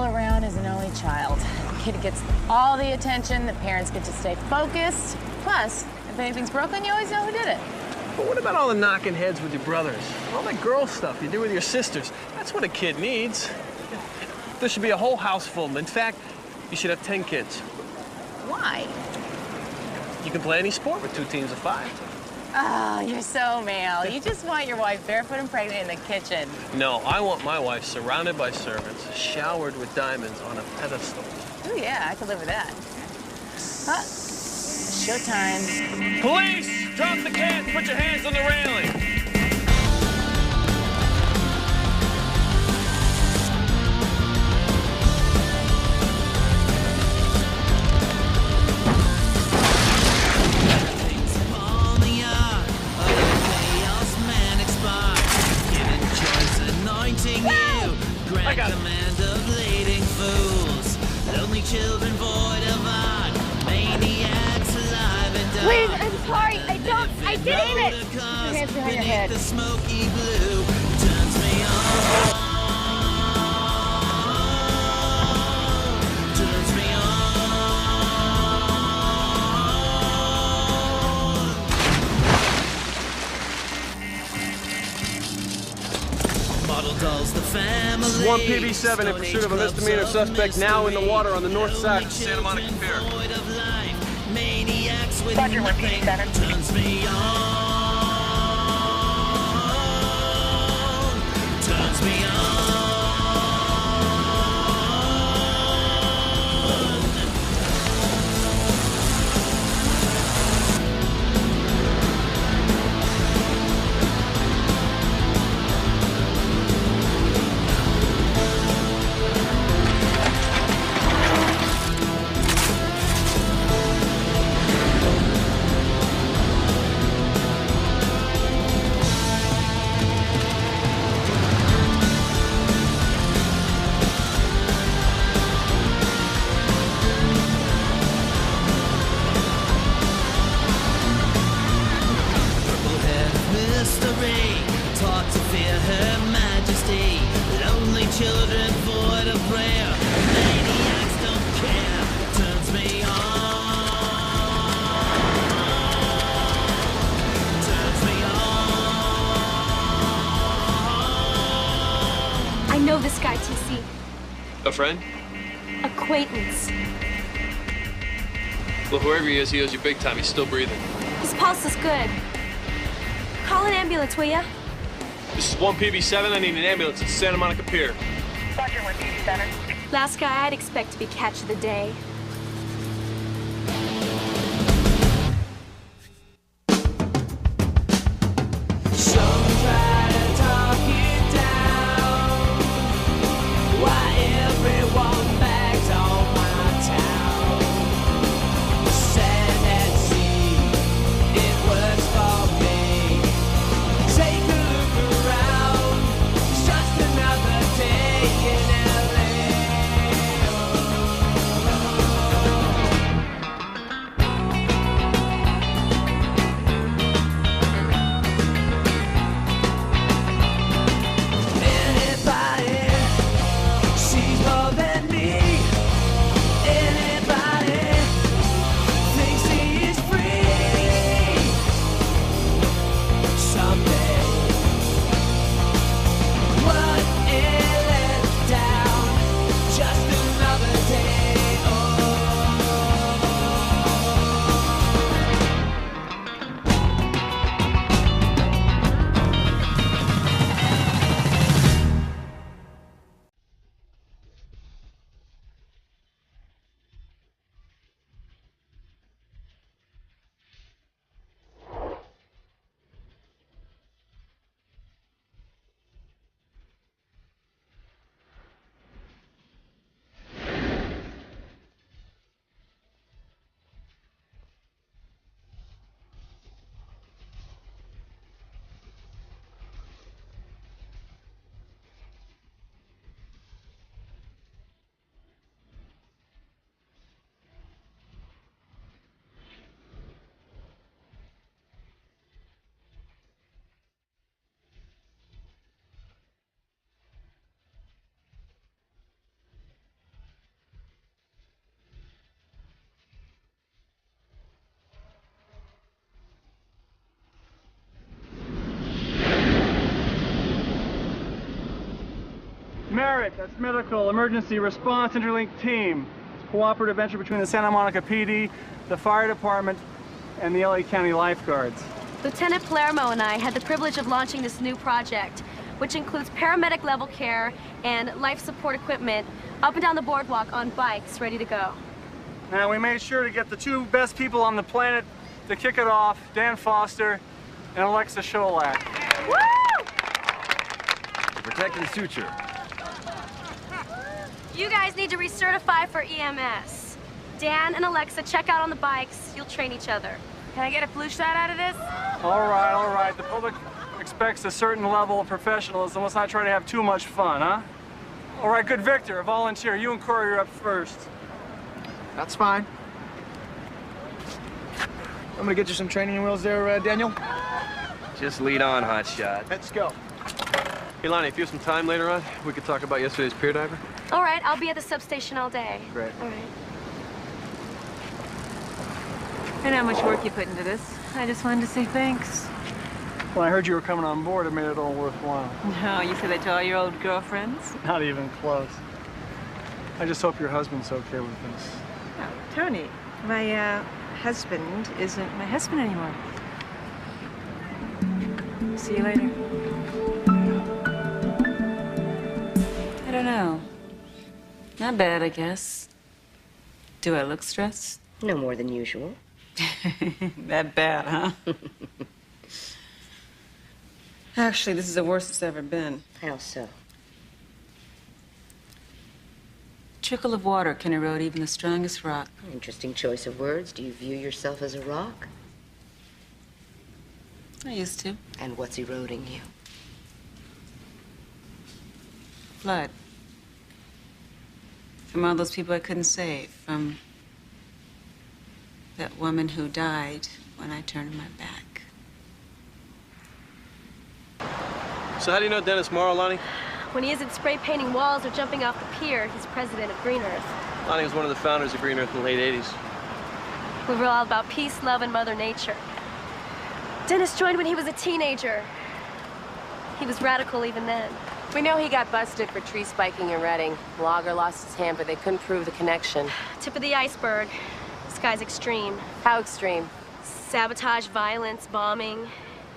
all around as an only child. The kid gets all the attention, the parents get to stay focused. Plus, if anything's broken, you always know who did it. But what about all the knocking heads with your brothers? All that girl stuff you do with your sisters? That's what a kid needs. There should be a whole house full. In fact, you should have 10 kids. Why? You can play any sport with 2 teams of 5. Oh, you're so male. You just want your wife barefoot and pregnant in the kitchen. No, I want my wife surrounded by servants, showered with diamonds on a pedestal. Oh, yeah, I could live with that. Huh. Showtime. Police! Drop the cans! Put your hands on the railing! I got command of leading fools, lonely children void of art, maniacs alive and dark. Please, I'm sorry. I didn't mean it. Put your hands behind your head. The smoky blue turns me on. Turns me on. Model dolls, the family. This is 1 PB7 in pursuit of a misdemeanor suspect now in the water on the north side of Santa Monica Pier. Roger, 1 PB7. Turns me on. Turns me on. Taught to fear her majesty, lonely children void of prayer, maniacs don't care, turns me on, turns me on. I know this guy, TC. A friend? Acquaintance. Well, whoever he is, he owes you big time. He's still breathing. His pulse is good. Call an ambulance, will ya? This is 1 PB7. I need an ambulance at Santa Monica Pier. Roger, 1 PB7. Last guy I'd expect to be catch of the day. Merit, that's Medical Emergency Response Interlinked Team. It's a cooperative venture between the Santa Monica PD, the Fire Department, and the LA County Lifeguards. Lieutenant Palermo and I had the privilege of launching this new project, which includes paramedic level care and life support equipment up and down the boardwalk on bikes ready to go. Now, we made sure to get the two best people on the planet to kick it off, Dan Foster and Alexa Sholak. Woo! To protect and suture. You guys need to recertify for EMS. Dan and Alexa check out on the bikes. You'll train each other. Can I get a flu shot out of this? All right. The public expects a certain level of professionalism. Let's not try to have too much fun, huh? All right, good. Victor, a volunteer. You and Corey are up first. That's fine. I'm gonna get you some training wheels there, Daniel. Just lead on, hotshot. Let's go. Hey, Lonnie, if you have some time later on, we could talk about yesterday's pier diver. All right, I'll be at the substation all day. Great. All right. I know how much work you put into this. I just wanted to say thanks. When I heard you were coming on board, it made it all worthwhile. No, you said that to all your old girlfriends? Not even close. I just hope your husband's okay with this. Oh, Tony, my husband isn't my husband anymore. See you later. I don't know. Not bad, I guess. Do I look stressed? No more than usual. That bad, huh? Actually, this is the worst it's ever been. How so? Trickle of water can erode even the strongest rock. Interesting choice of words. Do you view yourself as a rock? I used to. And what's eroding you? Blood. From all those people I couldn't save. From that woman who died when I turned my back. So how do you know Dennis Morrow, Lonnie? When he isn't spray painting walls or jumping off the pier, he's president of Green Earth. Lonnie was one of the founders of Green Earth in the late 80s. We were all about peace, love, and Mother Nature. Dennis joined when he was a teenager. He was radical even then. We know he got busted for tree spiking in Reading. Logger lost his hand, but they couldn't prove the connection. Tip of the iceberg. This guy's extreme. How extreme? Sabotage, violence, bombing.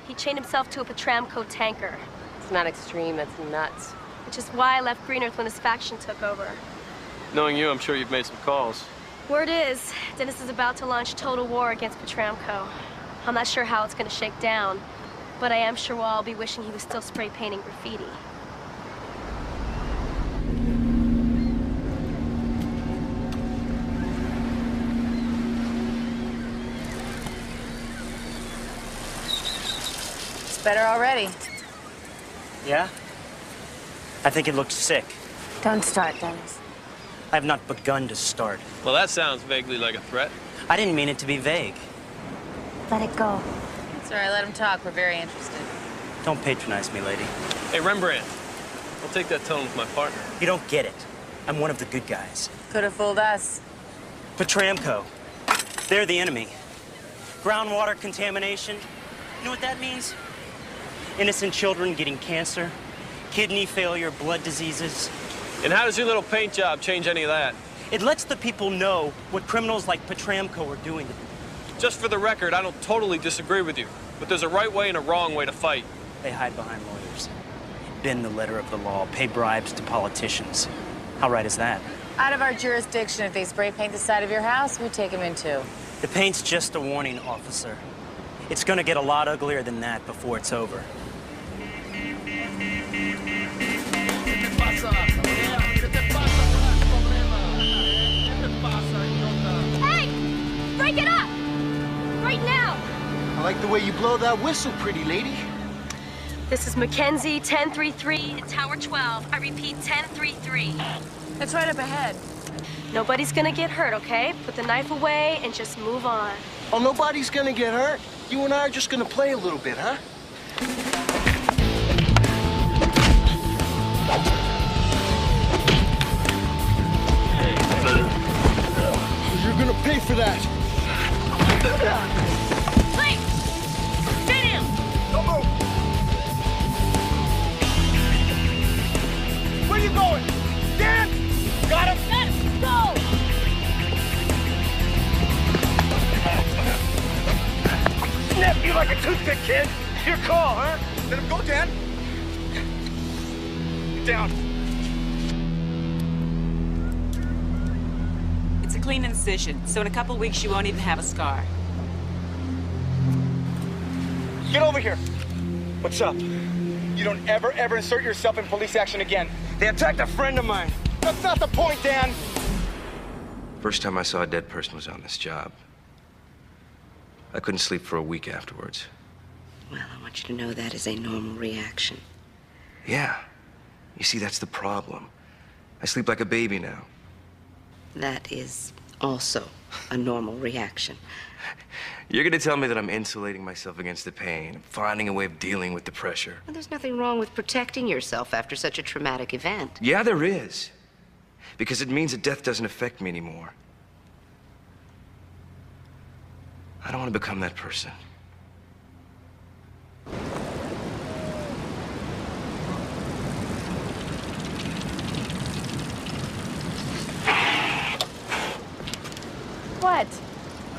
He chained himself to a Paramco tanker. It's not extreme, that's nuts. Which is why I left Green Earth when this faction took over. Knowing you, I'm sure you've made some calls. Word is, Dennis is about to launch total war against Paramco. I'm not sure how it's going to shake down, but I am sure we'll all be wishing he was still spray painting graffiti. It's better already. Yeah? I think it looked sick. Don't start, Dennis. I have not begun to start. Well, that sounds vaguely like a threat. I didn't mean it to be vague. Let it go. Sorry, let him talk. We're very interested. Don't patronize me, lady. Hey, Rembrandt, I'll take that tone with my partner. You don't get it. I'm one of the good guys. Could have fooled us. Paramco. They're the enemy. Groundwater contamination. You know what that means? Innocent children getting cancer, kidney failure, blood diseases. And how does your little paint job change any of that? It lets the people know what criminals like Paramco are doing to them. Just for the record, I don't totally disagree with you, but there's a right way and a wrong way to fight. They hide behind lawyers, bend the letter of the law, pay bribes to politicians. How right is that? Out of our jurisdiction, if they spray paint the side of your house, we take them in too. The paint's just a warning, officer. It's gonna get a lot uglier than that before it's over. Hey! Break it up! Right now! I like the way you blow that whistle, pretty lady. This is Mackenzie 1033 at Tower 12. I repeat, 1033. It's right up ahead. Nobody's gonna get hurt, okay? Put the knife away and just move on. Oh, nobody's gonna get hurt. You and I are just gonna play a little bit, huh? You're gonna pay for that. Hey! Get him! Where you going? going. Dan! Got him! Let's go! Snap you like a toothpick, kid. Your call, huh? Let him go, Dan. Get down. It's a clean incision, so in a couple weeks you won't even have a scar. Get over here. What's up? You don't ever insert yourself in police action again. They attacked a friend of mine. That's not the point, Dan. First time I saw a dead person was on this job. I couldn't sleep for a week afterwards. Well, I want you to know that is a normal reaction. Yeah. You see, that's the problem. I sleep like a baby now. That is also a normal reaction. You're gonna tell me that I'm insulating myself against the pain, finding a way of dealing with the pressure. Well, there's nothing wrong with protecting yourself after such a traumatic event. Yeah, there is. Because it means that death doesn't affect me anymore. I don't want to become that person. What?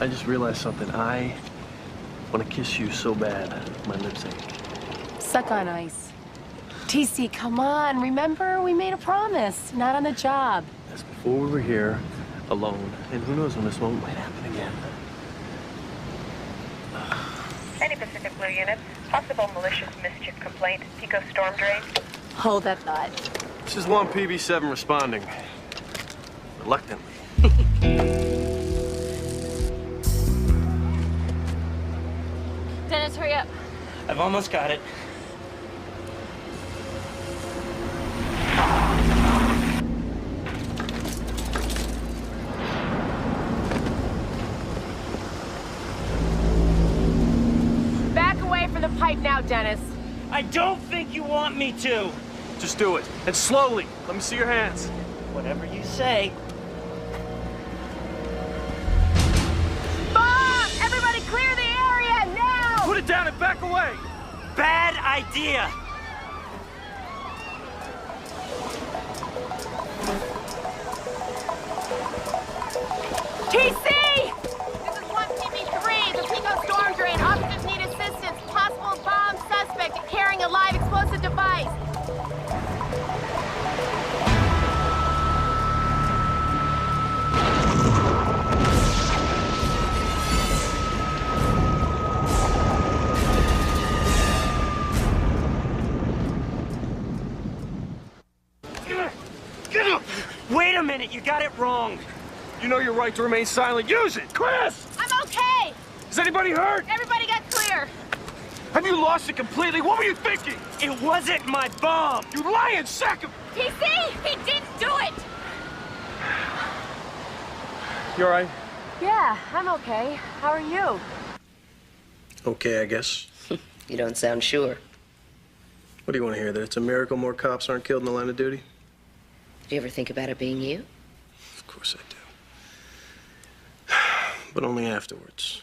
I just realized something. I want to kiss you so bad. My lips ache. Suck on ice. TC, come on. Remember, we made a promise. Not on the job. That's before we were here, alone. And who knows when this moment might happen again. Any Pacific Blue units, possible malicious mischief complaint, Pico storm drain. Hold that thought. This is 1 PB7 responding. Reluctantly. Dennis, hurry up. I've almost got it. Back away from the pipe now, Dennis. I don't think you want me to. Just do it. And slowly. Let me see your hands. Whatever you say. Bob! Everybody clear the area now! Put it down and back away. Bad idea. TC! This is 1 PB3, the Pico storm drain. Officers need assistance. Possible bomb suspect carrying a live explosive device. Get up! Wait a minute, you got it wrong. You know your right to remain silent. Use it! Chris! I'm okay! Is anybody hurt? Everybody got clear. Have you lost it completely? What were you thinking? It wasn't my bomb. You lying sack of... TC! He didn't do it! You all right? Yeah, I'm okay. How are you? Okay, I guess. You don't sound sure. What do you want to hear? That it's a miracle more cops aren't killed in the line of duty? Do you ever think about it being you? Of course I do. But only afterwards.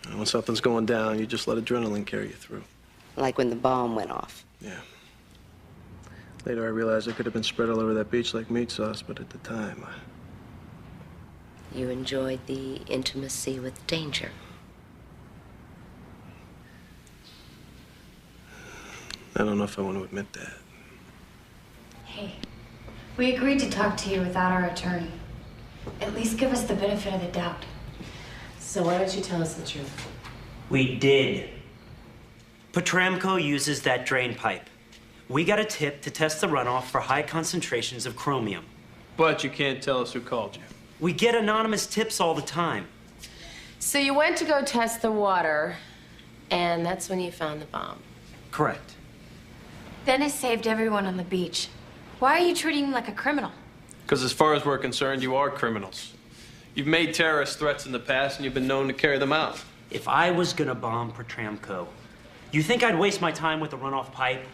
And when something's going down, you just let adrenaline carry you through. Like when the bomb went off. Yeah. Later I realized I could have been spread all over that beach like meat sauce, but at the time, You enjoyed the intimacy with danger. I don't know if I want to admit that. Hey, we agreed to talk to you without our attorney. At least give us the benefit of the doubt. So why don't you tell us the truth? We did. Paramedics uses that drain pipe. We got a tip to test the runoff for high concentrations of chromium. But you can't tell us who called you. We get anonymous tips all the time. So you went to go test the water, and that's when you found the bomb. Correct. Dennis saved everyone on the beach. Why are you treating him like a criminal? Because as far as we're concerned, you are criminals. You've made terrorist threats in the past, and you've been known to carry them out. If I was gonna bomb Paramedics, you think I'd waste my time with a runoff pipe?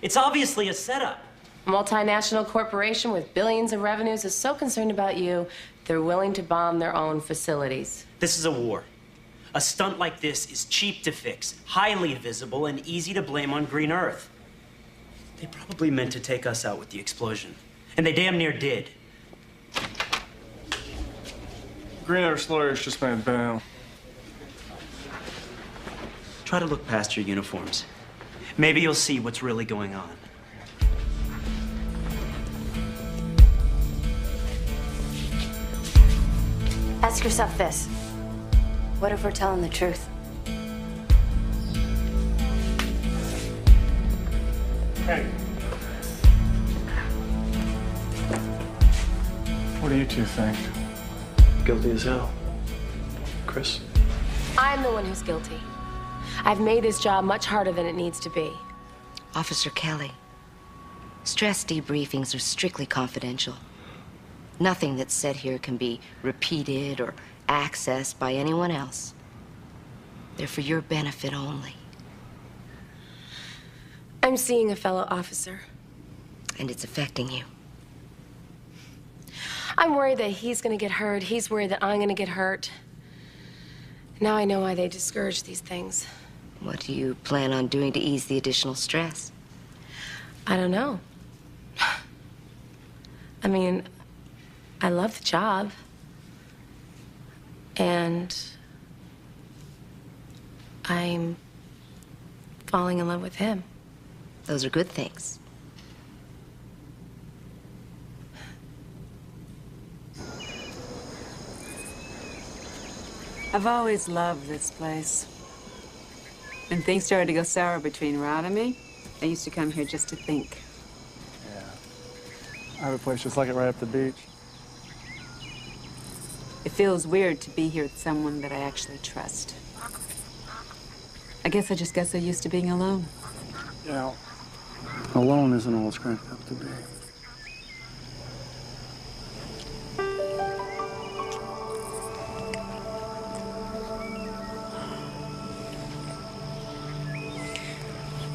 It's obviously a setup. A multinational corporation with billions of revenues is so concerned about you, they're willing to bomb their own facilities. This is a war. A stunt like this is cheap to fix, highly visible, and easy to blame on Green Earth. They probably meant to take us out with the explosion. And they damn near did. Greener's lawyer's just made bail. Try to look past your uniforms. Maybe you'll see what's really going on. Ask yourself this. What if we're telling the truth? Hey. What do you two think? Guilty as hell. Chris? I'm the one who's guilty. I've made this job much harder than it needs to be. Officer Kelly, stress debriefings are strictly confidential. Nothing that's said here can be repeated or accessed by anyone else. They're for your benefit only. I'm seeing a fellow officer. And it's affecting you. I'm worried that he's gonna get hurt. He's worried that I'm gonna get hurt. Now I know why they discourage these things. What do you plan on doing to ease the additional stress? I don't know. I mean, I love the job. And I'm falling in love with him. Those are good things. I've always loved this place. When things started to go sour between Rod and me, I used to come here just to think. Yeah. I have a place just like it right up the beach. It feels weird to be here with someone that I actually trust. I guess I just got so used to being alone. You know, alone isn't all it's cracked up to be.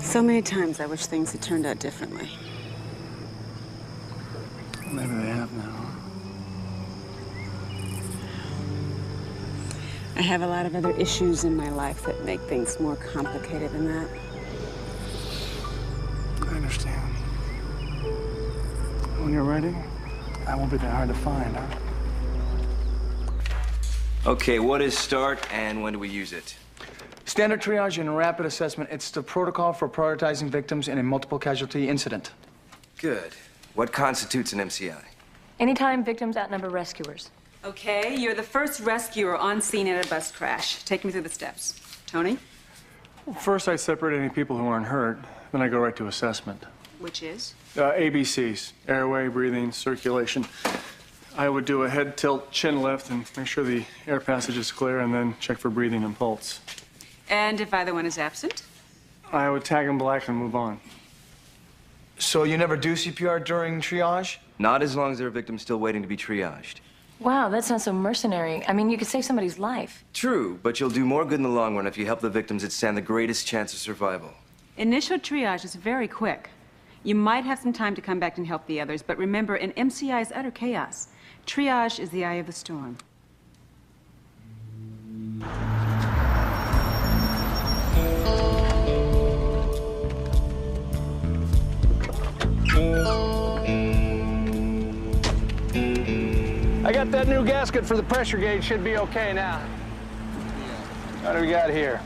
So many times I wish things had turned out differently. Maybe they have now. I have a lot of other issues in my life that make things more complicated than that. I understand. When you're ready, I won't be that hard to find, huh? Okay, what is START and when do we use it? Standard triage and rapid assessment. It's the protocol for prioritizing victims in a multiple casualty incident. Good. What constitutes an MCI? Anytime victims outnumber rescuers. Okay, you're the first rescuer on scene at a bus crash. Take me through the steps. Tony? Well, first, I separate any people who aren't hurt. Then I go right to assessment. Which is? ABCs, airway, breathing, circulation. I would do a head tilt, chin lift, and make sure the air passage is clear, and then check for breathing and pulse. And if either one is absent? I would tag them black and move on. So you never do CPR during triage? Not as long as there are victims still waiting to be triaged. Wow, that sounds so mercenary. I mean, you could save somebody's life. True, but you'll do more good in the long run if you help the victims that stand the greatest chance of survival. Initial triage is very quick. You might have some time to come back and help the others, but remember, an MCI is utter chaos. Triage is the eye of the storm. I got that new gasket for the pressure gauge. Should be okay now. What do we got here?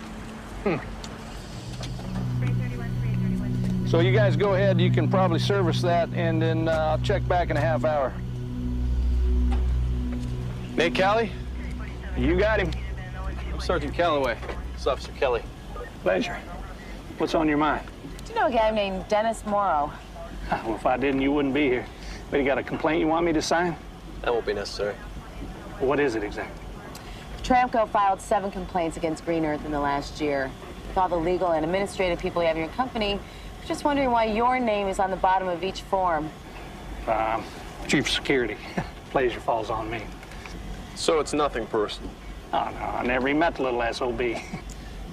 So you guys go ahead. You can probably service that, and then I'll check back in a half hour. Nate Callie? You got him. I'm Sergeant Calloway. It's Officer Kelly. Pleasure. What's on your mind? Do you know a guy named Dennis Morrow? Well, if I didn't, you wouldn't be here. But you got a complaint you want me to sign? That won't be necessary. What is it exactly? Tramco filed 7 complaints against Green Earth in the last year. With all the legal and administrative people you have in your company, I'm just wondering why your name is on the bottom of each form. Chief of Security. Pleasure falls on me. So it's nothing personal? Oh, no, I never even met the little SOB.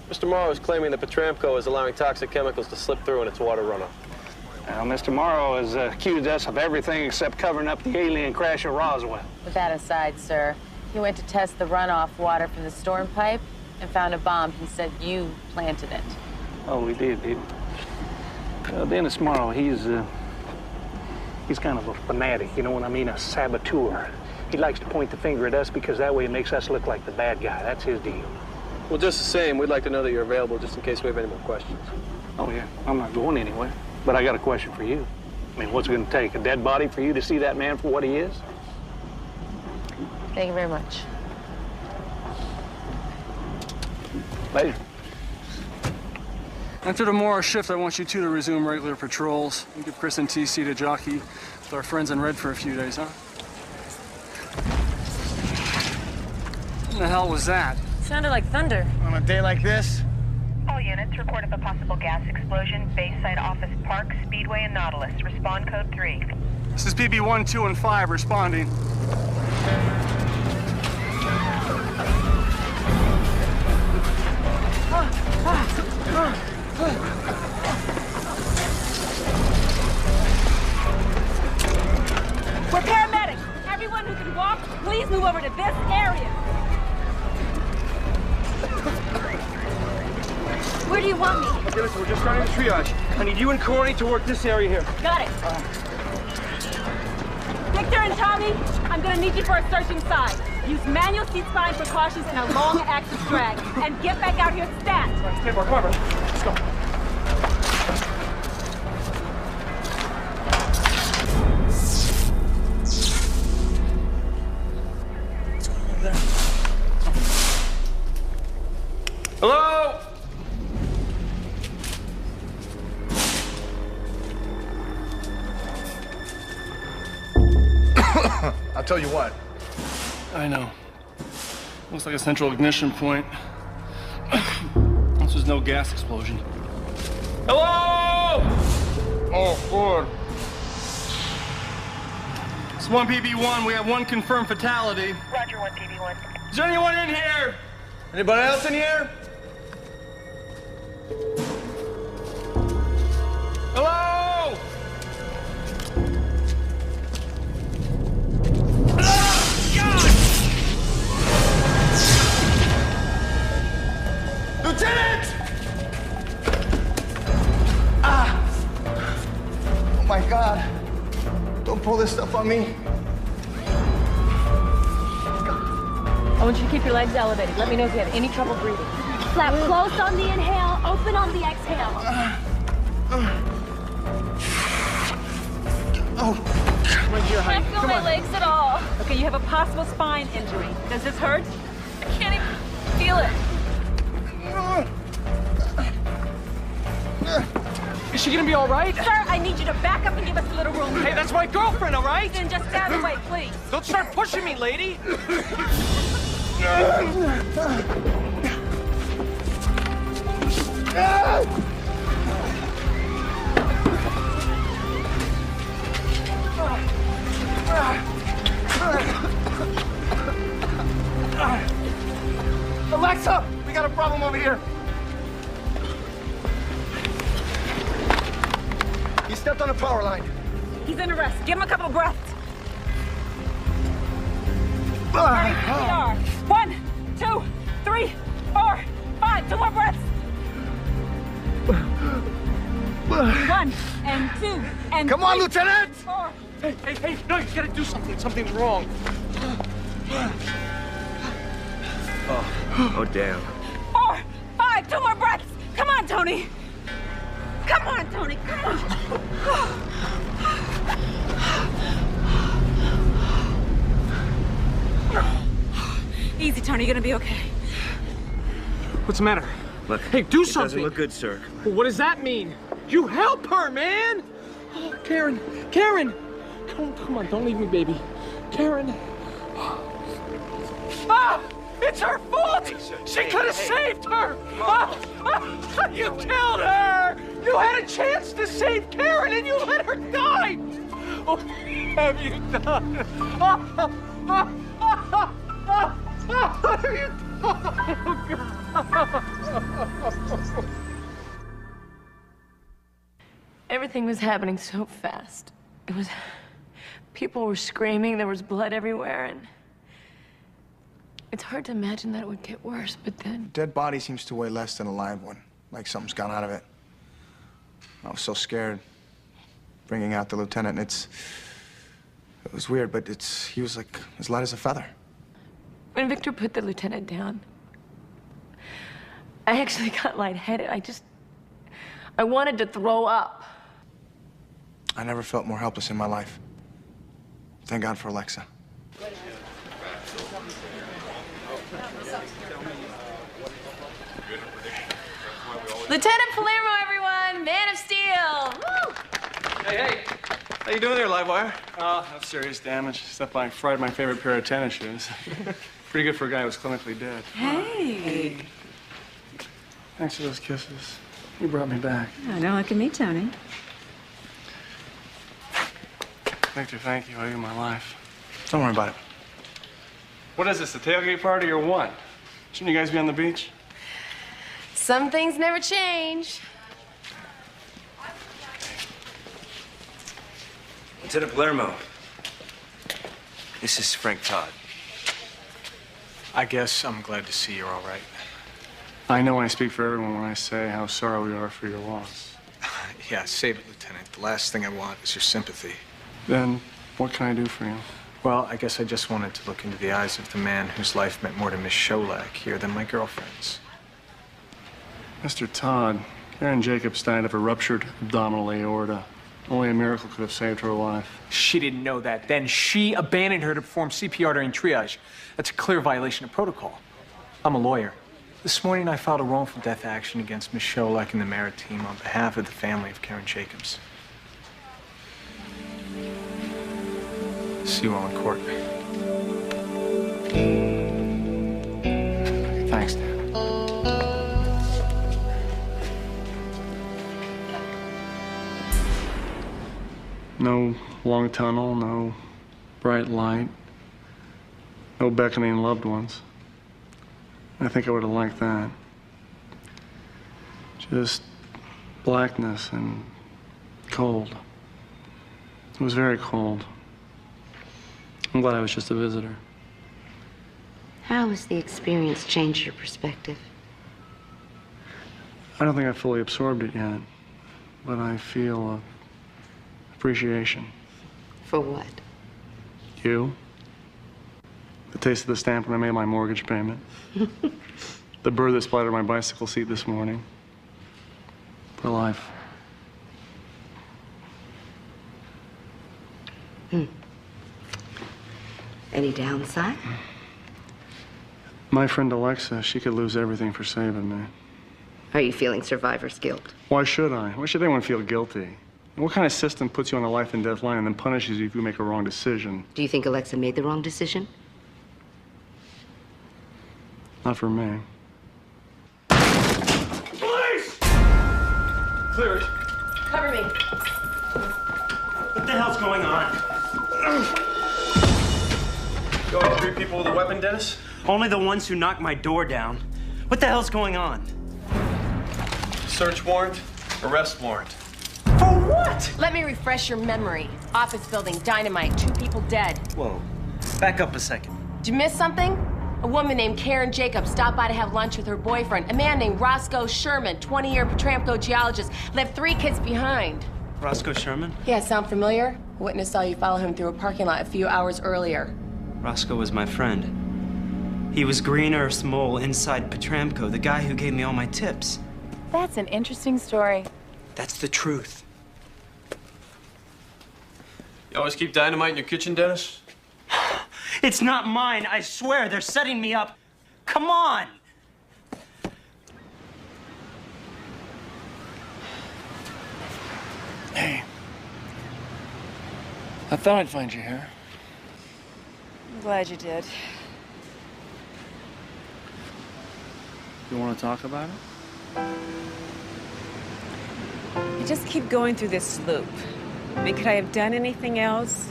Mr. Morrow is claiming that Petramco is allowing toxic chemicals to slip through in its water runoff. Well, Mr. Morrow has accused us of everything except covering up the alien crash at Roswell. With that aside, sir, he went to test the runoff water from the storm pipe and found a bomb. He said you planted it. Oh, we did. Dennis Morrow, he's He's kind of a fanatic, you know what I mean? A saboteur. He likes to point the finger at us because that way it makes us look like the bad guy. That's his deal. Well, just the same, we'd like to know that you're available just in case we have any more questions. Oh, yeah. I'm not going anywhere. But I got a question for you. I mean, what's it going to take? A dead body for you to see that man for what he is? Thank you very much. Later. After tomorrow's shift, I want you two to resume regular patrols. And give Chris and TC to jockey with our friends in red for a few days, huh? What the hell was that? Sounded like thunder. On a day like this? All units report of a possible gas explosion, Bayside Office Park, Speedway, and Nautilus. Respond code 3. This is PB 1, 2, and 5 responding. We're paramedics. Everyone who can walk, please move over to this area. Where do you want me? Okay, listen, we're just starting the triage. I need you and Corey to work this area here. Got it. Victor and Tommy, I'm gonna need you for a search inside. Use manual seat spine precautions and a long axis drag. And get back out here and stand. All right, stay for cover. Let's go. Hello? I'll tell you what. I know. Looks like a central ignition point. This was no gas explosion. Hello? Oh, good. It's 1 PB1. We have one confirmed fatality. Roger, 1 PB1. Is there anyone in here? Anybody else in here? Hello? Lieutenant! Oh my God. Don't pull this stuff on me. I want you to keep your legs elevated. Let me know if you have any trouble breathing. Flap close on the inhale, open on the exhale. Can't feel my legs at all. Okay, you have a possible spine injury. Does this hurt? I can't even feel it. Is she gonna be all right? Sir, I need you to back up and give us a little room. Hey, that's my girlfriend, all right? Then just stand away, please. Don't start pushing me, lady. Alexa, we got a problem over here. He stepped on a power line. He's in arrest. Give him a couple of breaths. All right, here we are. 1, 2, 3, 4, 5. 2 more breaths. 1 and 2 and Come on, 3, Lieutenant! 4. Hey, no, you gotta do something. Something's wrong. Oh, damn. 4, 5. 2 more breaths. Come on, Tony. Come on, Tony. Come on. Easy, Tony. You're gonna be okay. What's the matter? Look, Hey, do it something. doesn't look good, sir. Well, what does that mean? You help her, man! Oh, Karen! Come on, don't leave me, baby. Karen! Ah! It's her fault! She could have saved her! You killed her! You had a chance to save Karen and you let her die! What have you done? What have you done? Everything was happening so fast. People were screaming, there was blood everywhere, and it's hard to imagine that it would get worse, but then... Dead body seems to weigh less than a live one, like something's gone out of it. I was so scared. bringing out the lieutenant. It was weird, but he was like as light as a feather. When Victor put the lieutenant down, I actually got lightheaded. I wanted to throw up. I never felt more helpless in my life. Thank God for Alexa. Lieutenant Palermo, everyone! Man of Steel! Woo! Hey. How you doing there, Livewire? Oh, no serious damage. Except I fried my favorite pair of tennis shoes. Pretty good for a guy who was clinically dead. Hey. Thanks for those kisses. You brought me back. Oh, don't look at me, Tony. Victor, thank you. I owe you my life. Don't worry about it. What is this, a tailgate party or what? Shouldn't you guys be on the beach? Some things never change. Lieutenant Palermo, this is Frank Todd. I guess I'm glad to see you're all right. I know I speak for everyone when I say how sorry we are for your loss. Yeah, save it, Lieutenant. The last thing I want is your sympathy. Then, what can I do for you? Well, I guess I just wanted to look into the eyes of the man whose life meant more to Miss Sholak here than my girlfriend's. Mr. Todd, Karen Jacobs died of a ruptured abdominal aorta. Only a miracle could have saved her life. She didn't know that. Then she abandoned her to perform CPR during triage. That's a clear violation of protocol. I'm a lawyer. This morning, I filed a wrongful death action against Miss Sholak and the Merit team on behalf of the family of Karen Jacobs. See you all in court. Thanks, Dan. No long tunnel, no bright light, no beckoning loved ones. I think I would have liked that. Just blackness and cold. It was very cold. I'm glad I was just a visitor. How has the experience changed your perspective? I don't think I fully absorbed it yet, but I feel appreciation. For what? You. The taste of the stamp when I made my mortgage payment. The bird that splattered my bicycle seat this morning. For life. Any downside? My friend Alexa, she could lose everything for saving me. Are you feeling survivor's guilt? Why should I? Why should anyone feel guilty? What kind of system puts you on a life and death line and then punishes you if you make a wrong decision? Do you think Alexa made the wrong decision? Not for me. Police! Clear it. Cover me. What the hell's going on? You all 3 people with a weapon, Dennis? Only the ones who knocked my door down. What the hell's going on? Search warrant, arrest warrant. For what? Let me refresh your memory. Office building, dynamite, 2 people dead. Whoa. Back up a second. Did you miss something? A woman named Karen Jacobs stopped by to have lunch with her boyfriend. A man named Roscoe Sherman, 20-year Petramco geologist, left 3 kids behind. Roscoe Sherman? Yeah, sound familiar? A witness saw you follow him through a parking lot a few hours earlier. Roscoe was my friend. He was Green Earth's mole inside Petramco, the guy who gave me all my tips. That's an interesting story. That's the truth. You always keep dynamite in your kitchen, Dennis? It's not mine, I swear. They're setting me up. Come on! Hey. I thought I'd find you here. I'm glad you did. You want to talk about it? I just keep going through this loop. I mean, could I have done anything else?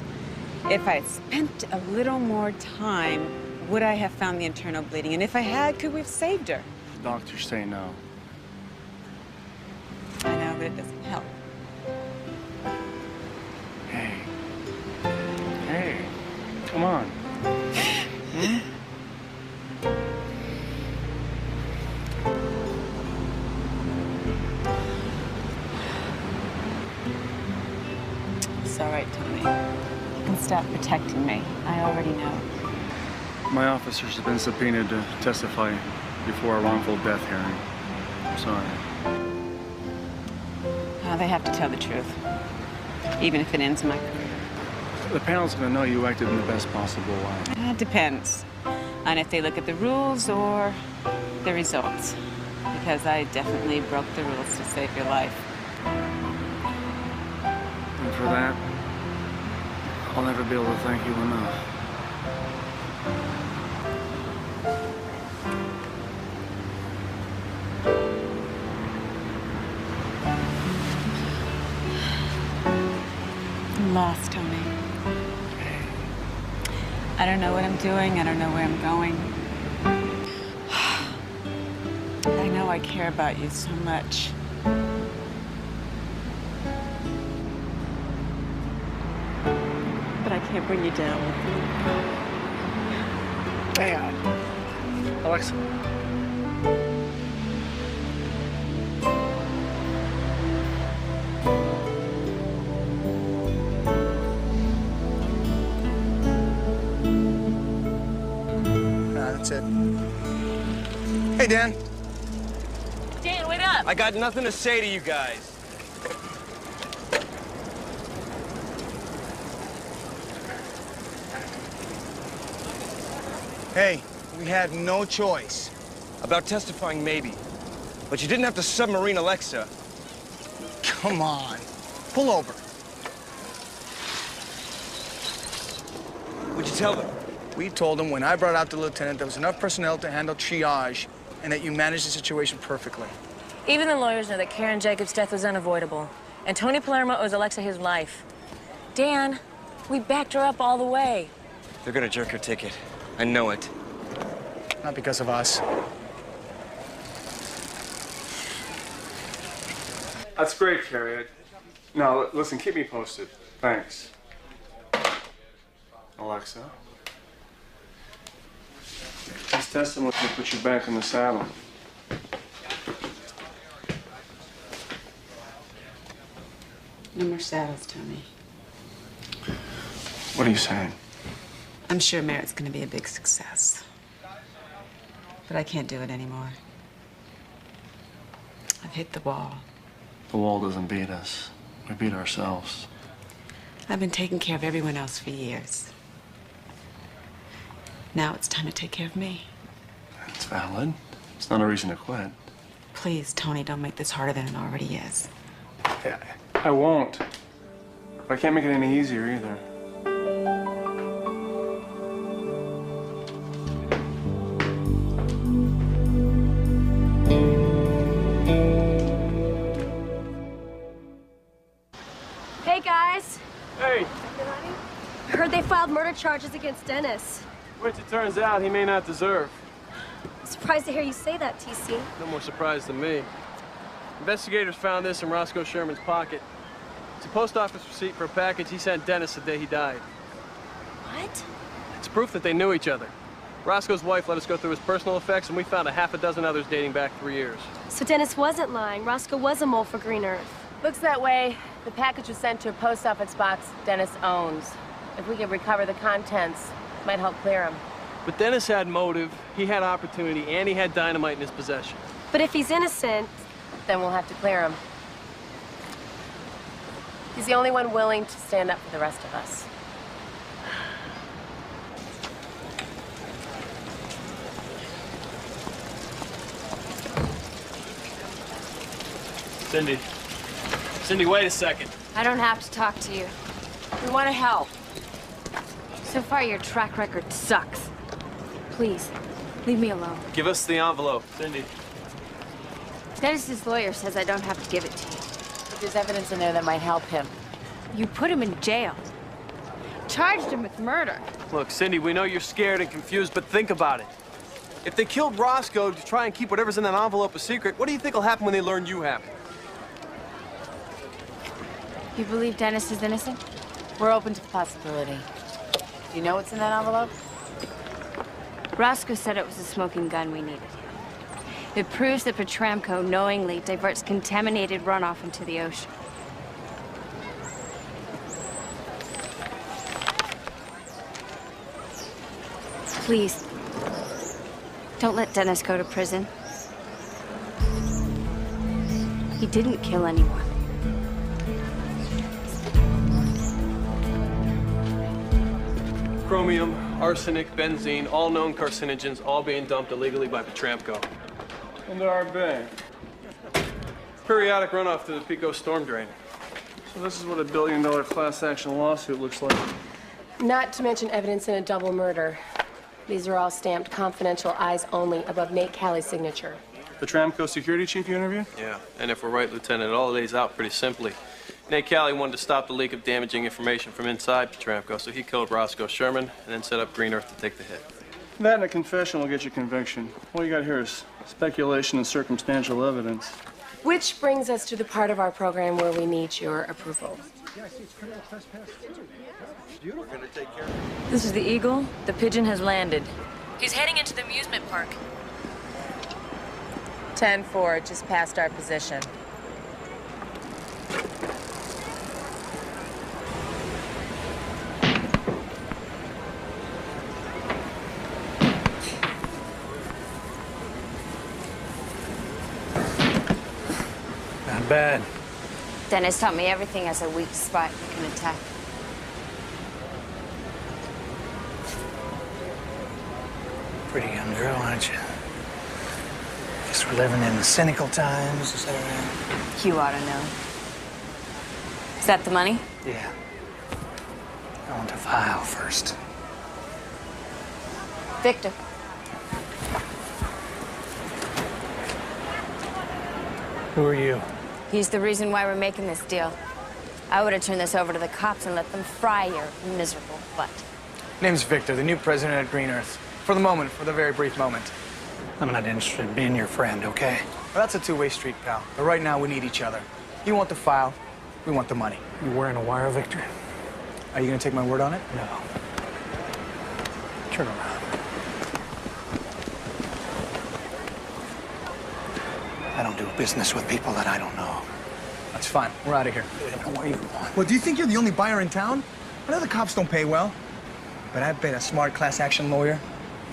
If I had spent a little more time, would I have found the internal bleeding? And if I had, could we have saved her? The doctors say no. I know, but it doesn't help. Hey. Hey. Come on. Hmm? protecting me. I already know. My officers have been subpoenaed to testify before a wrongful death hearing. I'm sorry. They have to tell the truth, even if it ends my career. The panel's gonna know you acted in the best possible way. It depends on if they look at the rules or the results. Because I definitely broke the rules to save your life. And for that, I'll never be able to thank you enough. I'm lost, Tony. I don't know what I'm doing. I don't know where I'm going. I know I care about you so much. But I can't bring you down with me. Hey, Alexa. That's it. Hey, Dan. Dan, wait up! I got nothing to say to you guys. Hey, we had no choice. About testifying, maybe. But you didn't have to submarine Alexa. Come on. Pull over. What'd you tell them? We told them when I brought out the lieutenant, there was enough personnel to handle triage and that you managed the situation perfectly. Even the lawyers know that Karen Jacobs' death was unavoidable. And Tony Palermo owes Alexa his life. Dan, we backed her up all the way. They're gonna jerk her ticket. I know it. Not because of us. That's great, Carrie. No, listen, keep me posted. Thanks. Alexa. This testimony will put you back in the saddle. No more saddles, Tony. What are you saying? I'm sure Merritt's gonna be a big success. But I can't do it anymore. I've hit the wall. The wall doesn't beat us. We beat ourselves. I've been taking care of everyone else for years. Now it's time to take care of me. It's valid. It's not a reason to quit. Please, Tony, don't make this harder than it already is. Yeah, I won't. But I can't make it any easier either. Hey, guys. Hey. Heard they filed murder charges against Dennis. Which it turns out he may not deserve. Surprised to hear you say that, TC. No more surprise than me. Investigators found this in Roscoe Sherman's pocket. It's a post office receipt for a package he sent Dennis the day he died. What? It's proof that they knew each other. Roscoe's wife let us go through his personal effects, and we found a half a dozen others dating back 3 years. So Dennis wasn't lying. Roscoe was a mole for Green Earth. Looks that way. The package was sent to a post office box Dennis owns. If we could recover the contents, it might help clear him. But Dennis had motive, he had opportunity, and he had dynamite in his possession. But if he's innocent, then we'll have to clear him. He's the only one willing to stand up for the rest of us. Cindy. Cindy, wait a second. I don't have to talk to you. We want to help. So far, your track record sucks. Please, leave me alone. Give us the envelope, Cindy. Dennis's lawyer says I don't have to give it to you. But there's evidence in there that might help him. You put him in jail. Charged him with murder. Look, Cindy, we know you're scared and confused, but think about it. If they killed Roscoe to try and keep whatever's in that envelope a secret, what do you think will happen when they learn you have it? You believe Dennis is innocent? We're open to the possibility. Do you know what's in that envelope? Roscoe said it was a smoking gun we needed. It proves that Petramco knowingly diverts contaminated runoff into the ocean. Please, don't let Dennis go to prison. He didn't kill anyone. Chromium, arsenic, benzene, all known carcinogens, all being dumped illegally by Petramco. Into our bay. Periodic runoff to the Pico storm drain. So this is what a billion-dollar class action lawsuit looks like. Not to mention evidence in a double murder. These are all stamped confidential, eyes only, above Nate Calley's signature. The Tramco security chief you interviewed? Yeah, and if we're right, Lieutenant, it all lays out pretty simply. Nate Calley wanted to stop the leak of damaging information from inside Petramco, so he killed Roscoe Sherman and then set up Green Earth to take the hit. That and a confession will get you conviction. All you got here is speculation and circumstantial evidence. Which brings us to the part of our program where we need your approval. This is the Eagle. The Pigeon has landed. He's heading into the amusement park. 10-4, just past our position. Not bad. Dennis taught me everything as a weak spot you can attack. Pretty young girl, aren't you? Guess we're living in the cynical times, is that right? You ought to know. Is that the money? Yeah. I want to file first. Victor. Who are you? He's the reason why we're making this deal. I would have turned this over to the cops and let them fry your miserable butt. Name's Victor, the new president at Green Earth. For the moment, for the very brief moment. I'm not interested in being your friend, okay? Well, that's a two-way street, pal. But right now, we need each other. You want the file, we want the money. You wearing a wire, Victor? Are you gonna take my word on it? No. Turn around. I don't do business with people that I don't know. That's fine. We're out of here. What you want? Well, do you think you're the only buyer in town? I know the cops don't pay well, but I bet a smart class action lawyer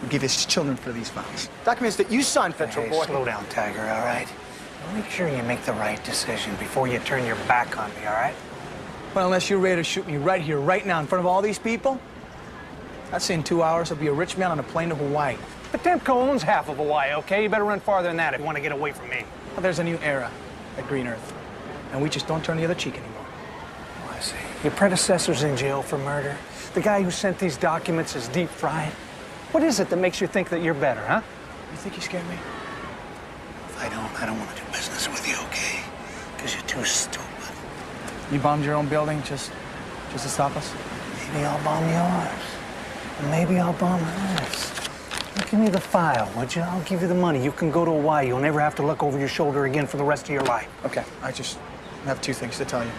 would give his children for these files. Documents that you signed, Federal boy. Slow down, Tiger, all right? Make sure you make the right decision before you turn your back on me, all right? Well, unless you're ready to shoot me right here, right now, in front of all these people, I'd say in 2 hours I'll be a rich man on a plane to Hawaii. But Temco owns half of Hawaii, okay? You better run farther than that if you want to get away from me. Well, there's a new era at Green Earth, and we just don't turn the other cheek anymore. Oh, I see. Your predecessor's in jail for murder. The guy who sent these documents is deep fried. What is it that makes you think that you're better, huh? You think you scared me? If I don't want to do business with you, okay? Because you're too stupid. You bombed your own building just to stop us? Maybe I'll bomb yours. And maybe I'll bomb hers. Give me the file, would you? I'll give you the money. You can go to Hawaii. You'll never have to look over your shoulder again for the rest of your life. Okay, I just have two things to tell you.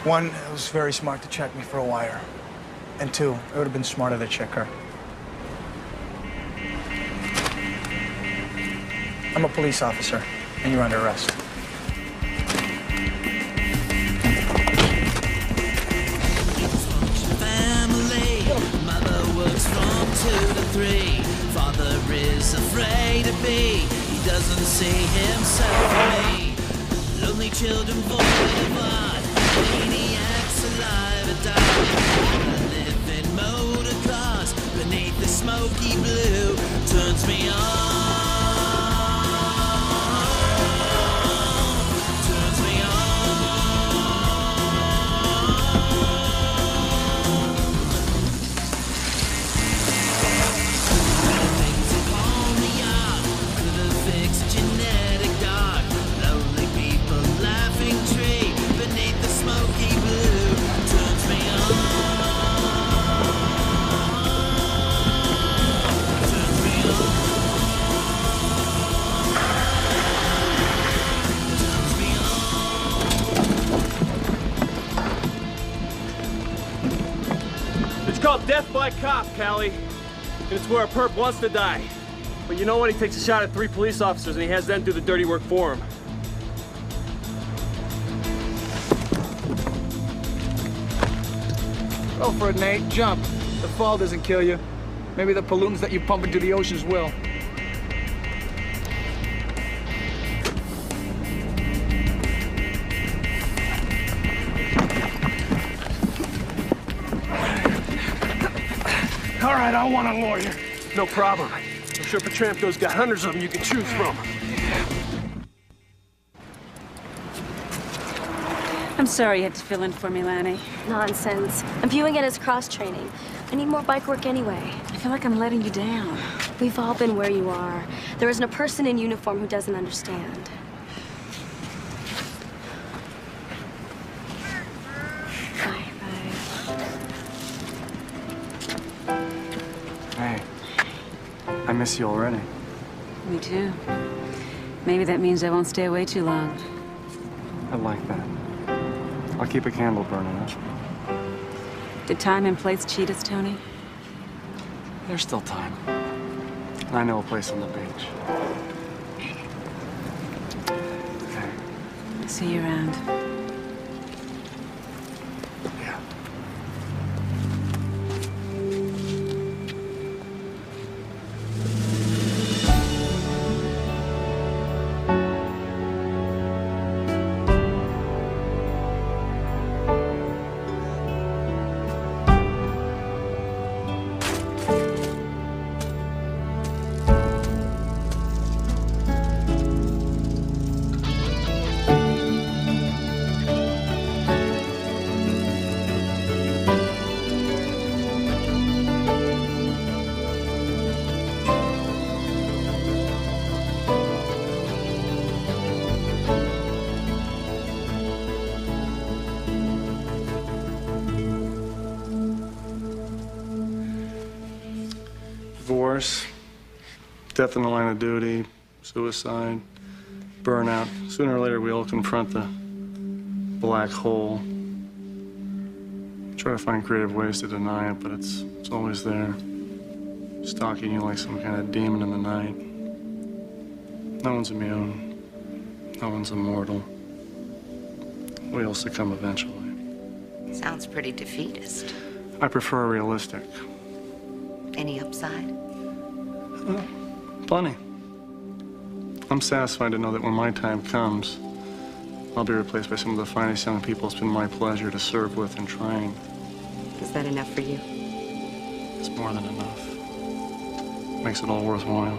One, it was very smart to check me for a wire. And two, it would have been smarter to check her. I'm a police officer, and you're under arrest. From 2 to 3, father is afraid to be. He doesn't see himself in me. Lonely children void of blood, maniacs alive or dying. I live in motor cars beneath the smoky blue. Turns me on. Turns me genetic dark, lonely people laughing tree beneath the smoky blue. Turns me on. Turns me Turns me on. It's called death by cop, Callie. And it's where a perp wants to die. But you know what? He takes a shot at 3 police officers and he has them do the dirty work for him. Go for it, Nate. Jump. The fall doesn't kill you. Maybe the pollutants that you pump into the oceans will. All right, I want a lawyer. No problem. I'm sure Petramko's got hundreds of them you can choose from. I'm sorry you had to fill in for me, Lanny. Nonsense. I'm viewing it as cross-training. I need more bike work anyway. I feel like I'm letting you down. We've all been where you are. There isn't a person in uniform who doesn't understand. Bye. Hey, I miss you already. Me too. Maybe that means I won't stay away too long. I like that. I'll keep a candle burning, huh? Did time and place cheat us, Tony? There's still time. I know a place on the beach. I'll see you around. Yeah. Divorce, death in the line of duty, suicide, burnout. Sooner or later, we all confront the black hole. Try to find creative ways to deny it, but it's always there, stalking you like some kind of demon in the night. No one's immune. No one's immortal. We all succumb eventually. Sounds pretty defeatist. I prefer realistic. Any upside? Plenty. I'm satisfied to know that when my time comes, I'll be replaced by some of the finest young people it's been my pleasure to serve with and train. Is that enough for you? It's more than enough. Makes it all worthwhile.